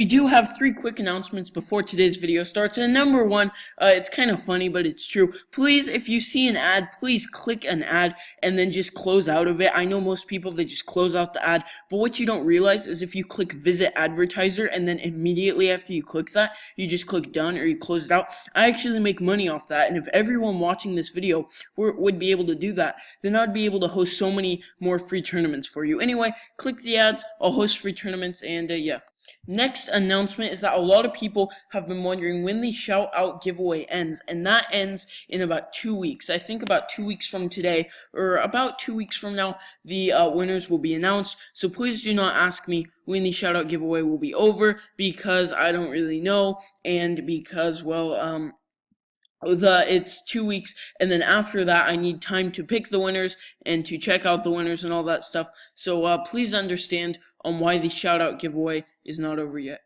We do have three quick announcements before today's video starts, and number one, it's kind of funny, but it's true. Please, if you see an ad, please click an ad and then just close out of it. I know most people, they just close out the ad, but what you don't realize is if you click visit advertiser and then immediately after you click that, you just click done or you close it out, I actually make money off that, and if everyone watching this video would be able to do that, then I'd be able to host so many more free tournaments for you. Anyway, click the ads, I'll host free tournaments, and yeah. Next announcement is that a lot of people have been wondering when the shout out giveaway ends, and that ends in about 2 weeks. I think about 2 weeks from today, or about 2 weeks from now, the winners will be announced. So please do not ask me when the shout out giveaway will be over, because I don't really know, and because, well, it's 2 weeks, and then after that I need time to pick the winners and to check out the winners and all that stuff. So please understand on why the shout out giveaway is not over yet.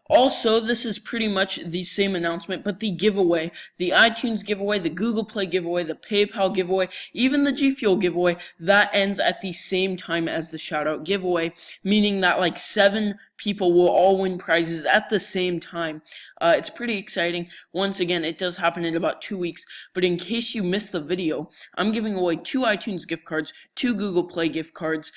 Also, this is pretty much the same announcement, but the giveaway, the iTunes giveaway, the Google Play giveaway, the PayPal giveaway, even the G Fuel giveaway, that ends at the same time as the shoutout giveaway, meaning that like 7 people will all win prizes at the same time. It's pretty exciting. Once again, it does happen in about 2 weeks, but in case you missed the video, I'm giving away 2 iTunes gift cards, 2 Google Play gift cards,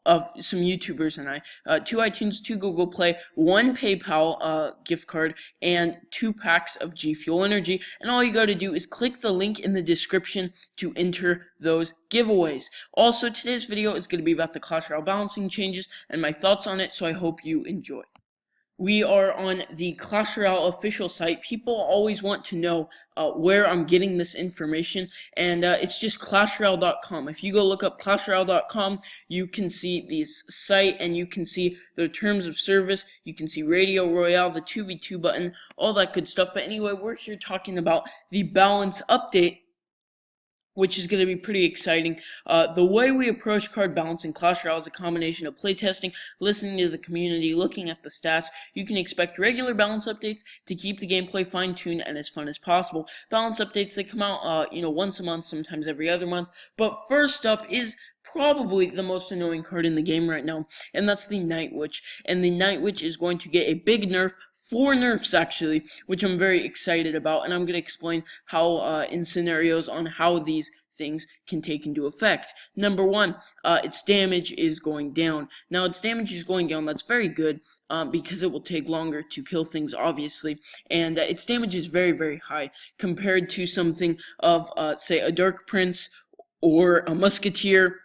of some YouTubers and I, 2 iTunes, 2 Google Play, 1 PayPal gift card, and 2 packs of G Fuel Energy. And all you gotta do is click the link in the description to enter those giveaways. Also, today's video is gonna be about the Clash Royale balancing changes and my thoughts on it, so I hope you enjoy. We are on the Clash Royale official site. People always want to know where I'm getting this information, and it's just ClashRoyale.com. If you go look up ClashRoyale.com, you can see this site, and you can see the terms of service. You can see Radio Royale, the 2v2 button, all that good stuff. But anyway, we're here talking about the balance update, which is going to be pretty exciting. The way we approach card balance in Clash Royale is a combination of playtesting, listening to the community, looking at the stats. You can expect regular balance updates to keep the gameplay fine-tuned and as fun as possible. Balance updates, they come out, once a month, sometimes every other month. But first up is probably the most annoying card in the game right now, and that's the Night Witch. And the Night Witch is going to get a big nerf, 4 nerfs actually, which I'm very excited about, and I'm going to explain how in scenarios on how these things can take into effect. Number 1, its damage is going down. Now, its damage is going down, that's very good, because it will take longer to kill things, obviously, and its damage is very, very high compared to something of, say, a Dank Prince or a Musketeer.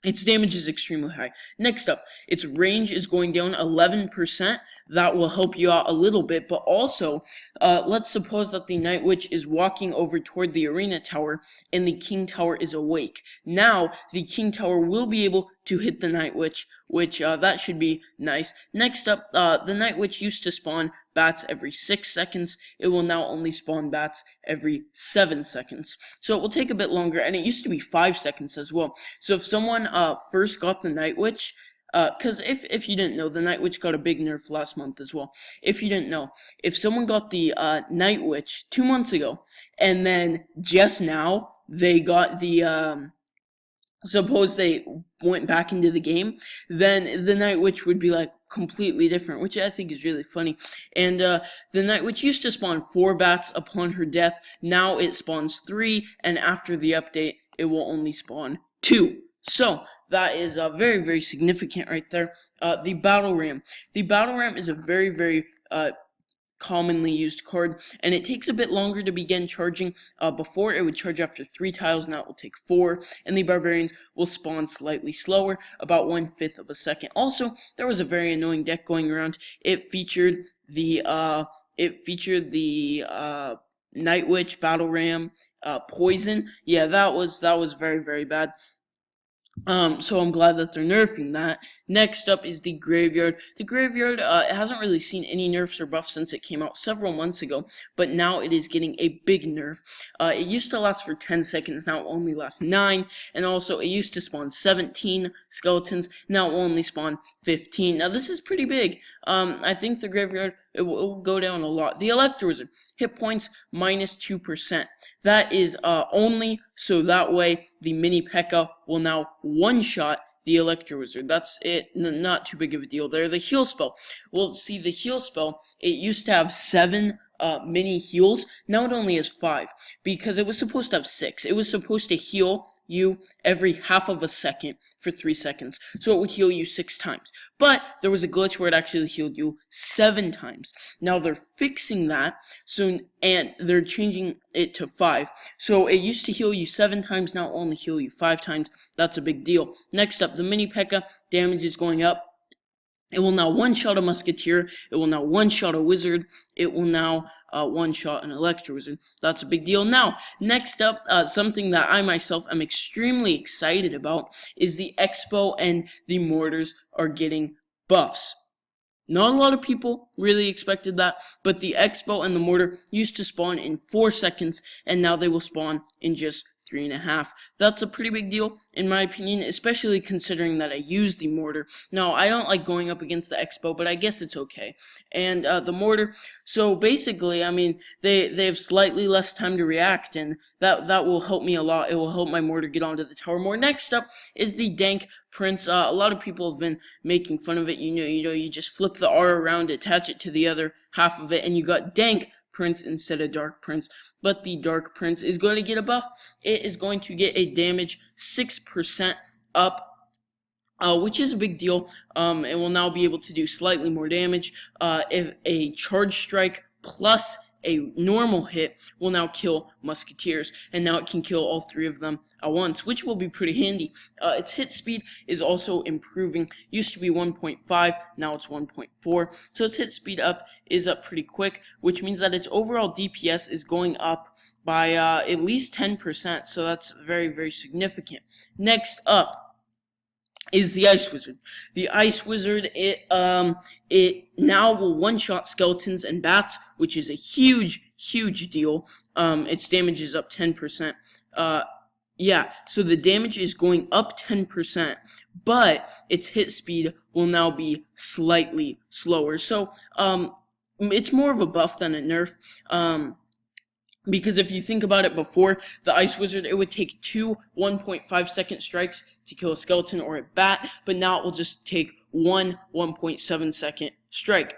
Its damage is extremely high. Next up, its range is going down 11%. That will help you out a little bit, but also, let's suppose that the Night Witch is walking over toward the Arena Tower, and the King Tower is awake. Now, the King Tower will be able to hit the Night Witch, which, that should be nice. Next up, the Night Witch used to spawn bats every 6 seconds. It will now only spawn bats every 7 seconds. So it will take a bit longer, and it used to be 5 seconds as well. So if someone first got the Night Witch, because if you didn't know, the Night Witch got a big nerf last month as well. If you didn't know, if someone got the Night Witch 2 months ago, and then just now they got the suppose they went back into the game, then the Night Witch would be like completely different, which I think is really funny. And the Night Witch used to spawn 4 bats upon her death. Now it spawns 3, and after the update, it will only spawn 2. So that is very, very significant right there. The Battle Ram. The Battle Ram is a very, very commonly used card, and it takes a bit longer to begin charging. Before it would charge after 3 tiles, now it will take 4, and the Barbarians will spawn slightly slower, about 1/5 of a second. Also, there was a very annoying deck going around. It featured the Night Witch, Battle Ram, Poison. Yeah, that was very, very bad. So I'm glad that they're nerfing that. Next up is the Graveyard. The Graveyard it hasn't really seen any nerfs or buffs since it came out several months ago, but now it is getting a big nerf. It used to last for 10 seconds, now it only lasts 9, and also it used to spawn 17 skeletons, now it will only spawn 15. Now this is pretty big. I think the Graveyard, it will go down a lot. The Electro Wizard, hit points -2%. That is only so that way the Mini P.E.K.K.A. will now one-shot the Electro Wizard. That's it. Not too big of a deal there. The heal spell. Well, see, the heal spell, it used to have 7 mini heals. Now it only has 5 because it was supposed to have 6. It was supposed to heal you every half of a second for 3 seconds. So it would heal you 6 times. But there was a glitch where it actually healed you 7 times. Now they're fixing that soon, and they're changing it to 5. So it used to heal you 7 times, now it will only heal you 5 times. That's a big deal. Next up, the mini P.E.K.K.A. damage is going up. It will now one-shot a Musketeer. It will now one-shot a Wizard. It will now one-shot an Electro Wizard. That's a big deal. Now, next up, something that I myself am extremely excited about is the Expo and the Mortars are getting buffs. Not a lot of people really expected that, but the Expo and the Mortar used to spawn in 4 seconds, and now they will spawn in just 3.5. That's a pretty big deal, in my opinion, especially considering that I use the Mortar. Now, I don't like going up against the Expo, but I guess it's okay. And the Mortar, so basically, I mean, they have slightly less time to react, and that will help me a lot. It will help my Mortar get onto the tower more. Next up is the Dank Prince. A lot of people have been making fun of it. You just flip the R around, attach it to the other half of it, and you got Dank Prince instead of Dark Prince. But the Dark Prince is going to get a buff. It is going to get a damage 6% up, which is a big deal. It will now be able to do slightly more damage. If a charge strike plus a normal hit will now kill Musketeers, and now it can kill all 3 of them at once, which will be pretty handy. Its hit speed is also improving. Used to be 1.5, now it's 1.4, so its hit speed is up pretty quick, which means that its overall DPS is going up by at least 10%, so that's very, very significant. Next up is the Ice Wizard. The Ice Wizard, it now will one-shot skeletons and bats, which is a huge, huge deal. Its damage is up 10%. Yeah, so the damage is going up 10%, but its hit speed will now be slightly slower. So, it's more of a buff than a nerf. Because if you think about it, before the Ice Wizard, it would take 2 1.5-second strikes to kill a skeleton or a bat, but now it will just take 1 1.7-second strike.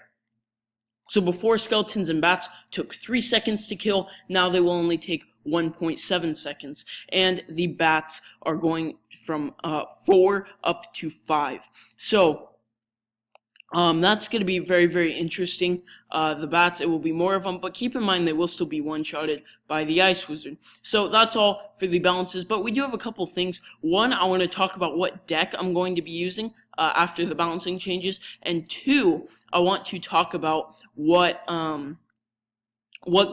So before, skeletons and bats took 3 seconds to kill, now they will only take 1.7 seconds. And the bats are going from 4 up to 5. So that's going to be very, very interesting. The bats, it will be more of them, but keep in mind they will still be one-shotted by the Ice Wizard. So that's all for the balances, but we do have a couple things. One, I want to talk about what deck I'm going to be using after the balancing changes, and 2, I want to talk about what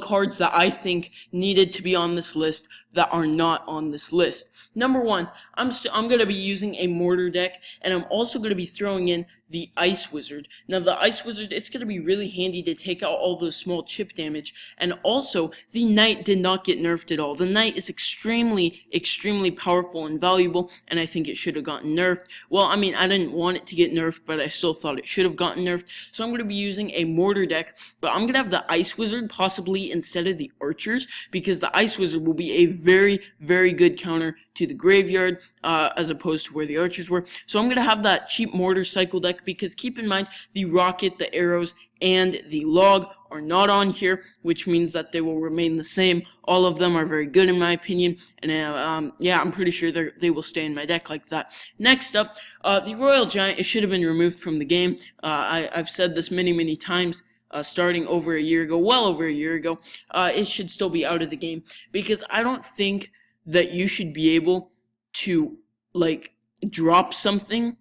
cards that I think needed to be on this list that are not on this list. Number 1, I'm going to be using a Mortar deck, and I'm also going to be throwing in the Ice Wizard. Now, the Ice Wizard, it's going to be really handy to take out all those small chip damage, and also, the Knight did not get nerfed at all. The Knight is extremely, extremely powerful and valuable, and I think it should have gotten nerfed. Well, I mean, I didn't want it to get nerfed, but I still thought it should have gotten nerfed, so I'm going to be using a Mortar deck, but I'm going to have the Ice Wizard possibly instead of the Archers, because the Ice Wizard will be a very, very good counter to the Graveyard, as opposed to where the Archers were. So I'm going to have that cheap Mortar cycle deck, because keep in mind, the Rocket, the Arrows, and the Log are not on here, which means that they will remain the same. All of them are very good in my opinion, and yeah, I'm pretty sure they will stay in my deck like that. Next up, the Royal Giant, it should have been removed from the game. I've said this many, many times. Starting over a year ago, well over a year ago, it should still be out of the game, because I don't think that you should be able to, like, drop something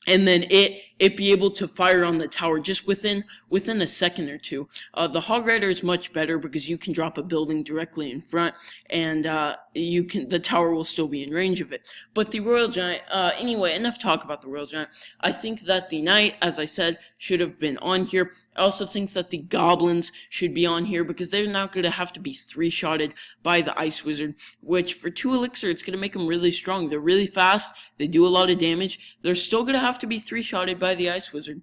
and then it be able to fire on the tower just within a second or two. The Hog Rider is much better because you can drop a building directly in front, and the tower will still be in range of it. But the Royal Giant, anyway, enough talk about the Royal Giant. I think that the Knight, as I said, should have been on here. I also think that the Goblins should be on here, because they're not going to have to be 3-shotted by the Ice Wizard, which for 2 elixir, it's going to make them really strong. They're really fast, they do a lot of damage. They're still going to have to be 3-shotted by the Ice Wizard.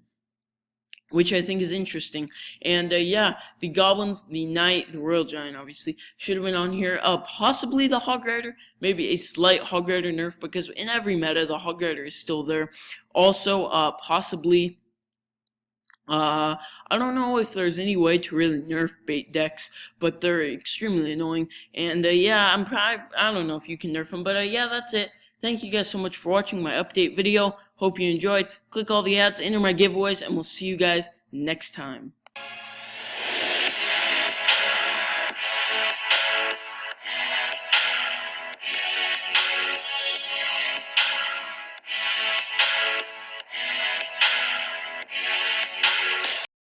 which I think is interesting. And yeah, the goblins, the knight, the royal giant obviously should have been on here. Possibly the hog rider, maybe a slight hog rider nerf, because in every meta the hog rider is still there. Also, possibly. I don't know if there's any way to really nerf bait decks, but they're extremely annoying. And yeah, I don't know if you can nerf them, but yeah, that's it. Thank you guys so much for watching my update video. Hope you enjoyed. Click all the ads, enter my giveaways, and we'll see you guys next time.